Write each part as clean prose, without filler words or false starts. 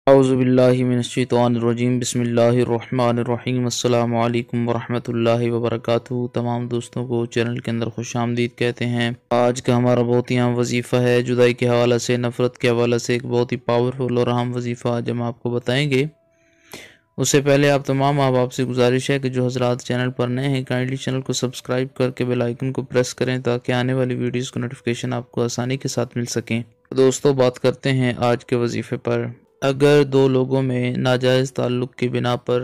औज़ुबिल्लाहि मिनश्शैतानिर्रजीम बिस्मिल्लाहिर्रहमानिर्रहीम अस्सलाम वालेकुम वरहमतुल्लाहि वबरकातुहू। तमाम दोस्तों को चैनल के अंदर खुशामदीद कहते हैं। आज का हमारा बहुत ही अहम वजीफ़ा है। जुदाई के हवाले से, नफ़रत के हवाले से एक बहुत ही पावरफुल और अहम वजीफ़ा आज हम आपको बताएंगे। उससे पहले आप तमाम माँ बाप से गुजारिश है कि जो हजरात चैनल पर नए हैं, काइंडली चैनल को सब्सक्राइब करके बेल आइकन को प्रेस करें ताकि आने वाली वीडियोस को नोटिफिकेशन आपको आसानी के साथ मिल सकें। दोस्तों, बात करते हैं आज के वजीफ़े पर। अगर दो लोगों में नाजायज़ ताल्लुक़ की बिना पर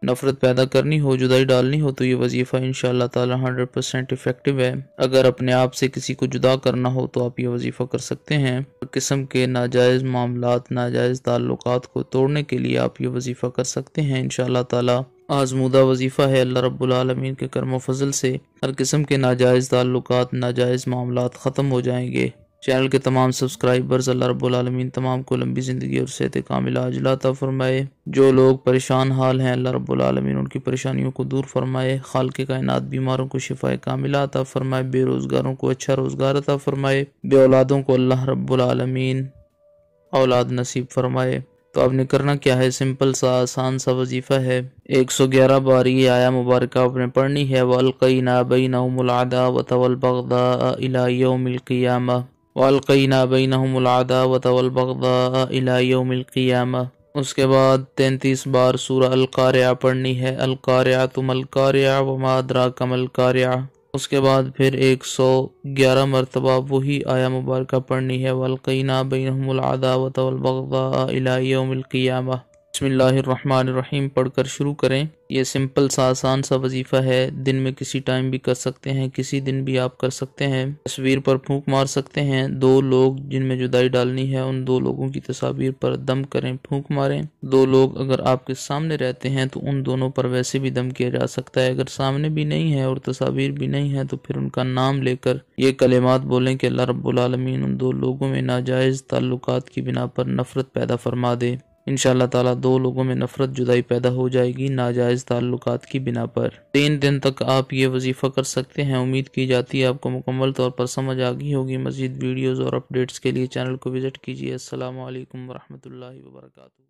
नफ़रत पैदा करनी हो, जुदाई डालनी हो, तो ये वजीफ़ा इंशाअल्लाह ताला 100% इफ़ेक्टिव है। अगर अपने आप से किसी को जुदा करना हो तो आप ये वजीफ़ा कर सकते हैं। किस्म के नाजायज़ मामलात, नाजायज़ ताल्लुकात को तोड़ने के लिए आप ये वजीफ़ा कर सकते हैं। इंशाअल्लाह ताला आज़मूदा वजीफ़ा है। अल्लाह रब्बुल आलमीन के करम व फजल से हर किस्म के नाजायज़ ताल्लुकात, नाजायज़ मामलात ख़त्म हो जाएंगे। चैनल के तमाम सब्सक्राइबर्स, अल्लाह रब्बुल आलमीन तमाम को लंबी ज़िंदगी और सेहत कामिला अजला अता फरमाए। जो लोग परेशान हाल हैं, अल्लाह रब्बुल आलमीन उनकी परेशानियों को दूर फरमाए। खालिक़े कायनात बीमारों को शिफाए कामिला अता फरमाए। बेरोज़गारों को अच्छा रोज़गार अता फरमाए। बे औलादों को अल्लाह रब्बुल आलमीन औलाद नसीब फरमाए। तो आपने करना क्या है, सिंपल सा आसान सा वजीफ़ा है। 111 बार ये आया मुबारक आपने पढ़नी है। वअल्क़ैना बैनहुमुल अदावत वल बग़दा इला यौमिल क़ियामह, वअल्क़ैना बैनहुमुल अदावत वल बग़दा इला यौमिल क़ियामह। उसके बाद 33 बार सूरा अल क़ारिआ पढ़नी है। अल क़ारिअतु मल क़ारिआ वमा अदराका मल क़ारिआ। उसके बाद फिर 111 मरतबा वही आया मुबारक पढ़नी है। वअल्क़ैना बैनहुमुल अदावत वल बग़दा इला यौमिल क़ियामह। बिस्मिल्लाहिर्रहमानिर्रहीम पढ़कर शुरू करें। ये सिंपल सा आसान सा वजीफ़ा है। दिन में किसी टाइम भी कर सकते हैं, किसी दिन भी आप कर सकते हैं। तस्वीर पर फूंक मार सकते हैं। दो लोग जिनमें जुदाई डालनी है, उन दो लोगों की तस्वीर पर दम करें, फूंक मारें। दो लोग अगर आपके सामने रहते हैं तो उन दोनों पर वैसे भी दम किया जा सकता है। अगर सामने भी नहीं है और तस्वीर भी नहीं है तो फिर उनका नाम लेकर ये कलिमात बोलें कि अल्लाह रब्बुल आलमीन उन दो लोगों में नाजायज़ ताल्लुकात की बिना पर नफ़रत पैदा फरमा दे। इंशाअल्लाह ताला दो लोगों में नफ़रत, जुदाई पैदा हो जाएगी नाजायज़ ताल्लुकात की बिना पर। 3 दिन तक आप ये वजीफ़ा कर सकते हैं। उम्मीद की जाती है आपको मुकम्मल तौर पर समझ आ गई होगी। मज़ीद वीडियोज़ और अपडेट्स के लिए चैनल को विज़िट कीजिए। अस्सलाम वालेकुम वरहमतुल्लाहि वबरकातुहू।